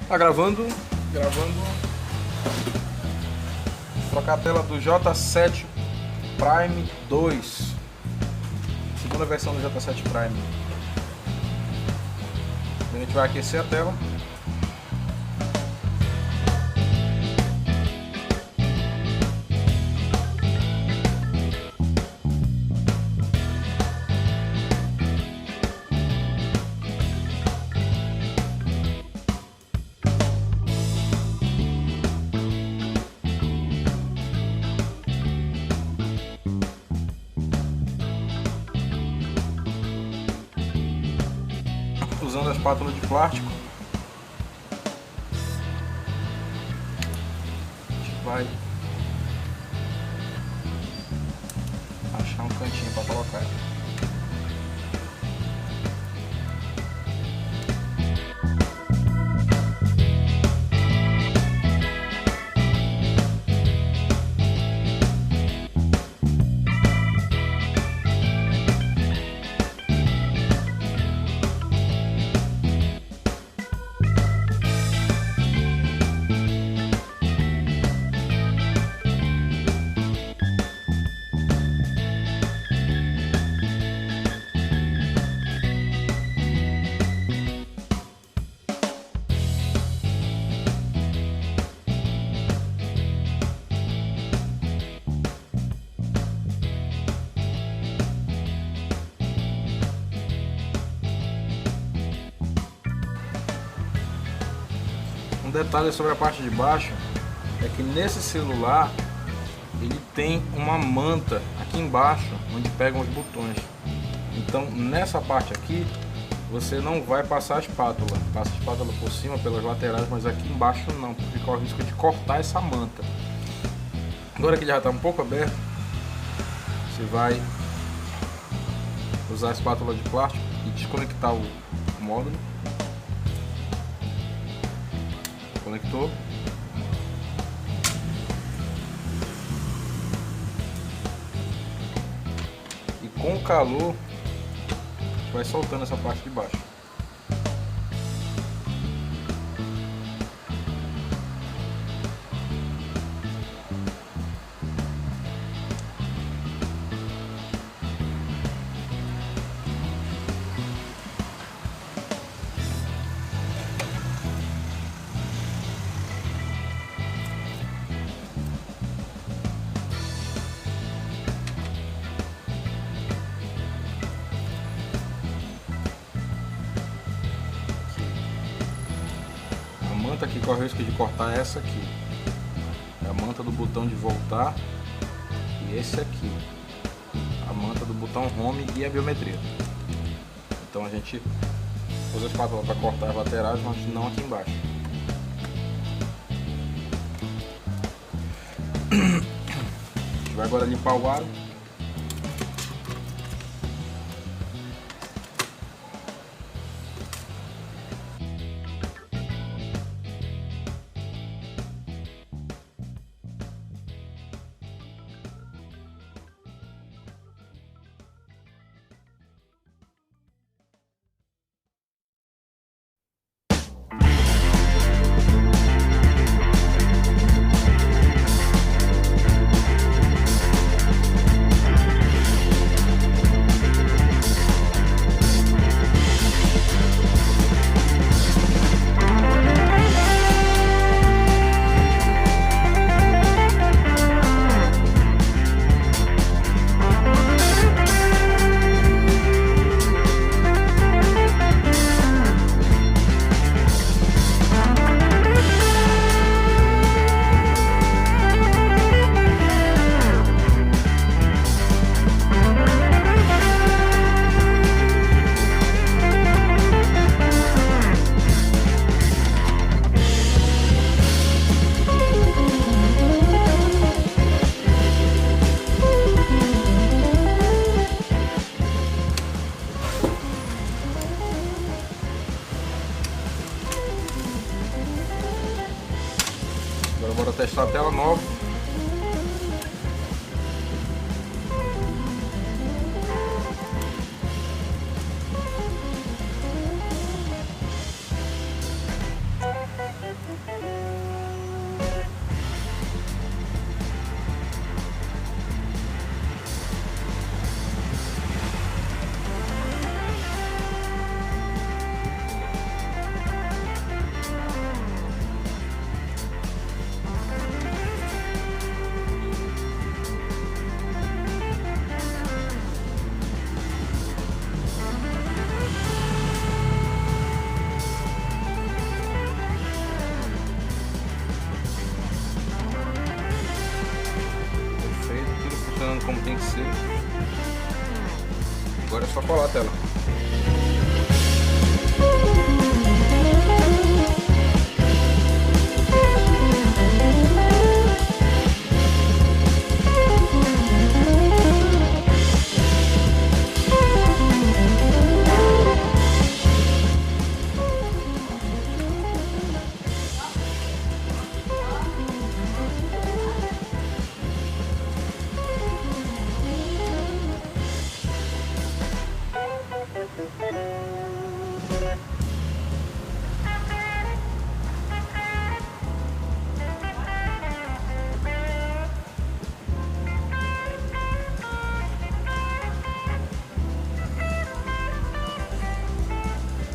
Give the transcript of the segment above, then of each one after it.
Tá gravando. Trocar a tela do J7 Prime 2. Segunda versão do J7 Prime. A gente vai aquecer a tela. Usando a espátula de plástico, a gente vai achar um cantinho para colocar ela. Um detalhe sobre a parte de baixo é que nesse celular ele tem uma manta aqui embaixo onde pegam os botões. Então nessa parte aqui você não vai passar a espátula, passa a espátula por cima pelas laterais, mas aqui embaixo não, porque corre o risco de cortar essa manta. Agora que ele já está um pouco aberto, você vai usar a espátula de plástico e desconectar o módulo. Conectou. E com o calor a gente vai soltando essa parte de baixo. A manta que corre o risco de cortar é essa aqui. É a manta do botão de voltar. E esse aqui. A manta do botão home e a biometria. Então a gente usa a espátula para cortar as laterais, mas não aqui embaixo. A gente vai agora limpar o aro. Agora bora testar a tela nova. como tem que ser. Agora é só colar a tela.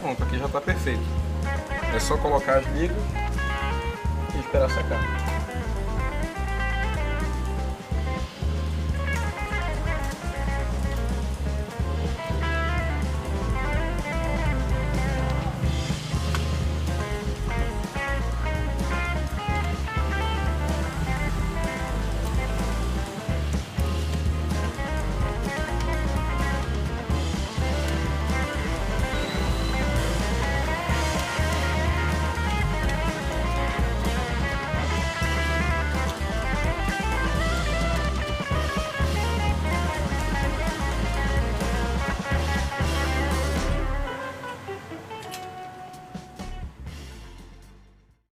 Pronto, aqui já está perfeito. É só colocar as ligas e esperar secar.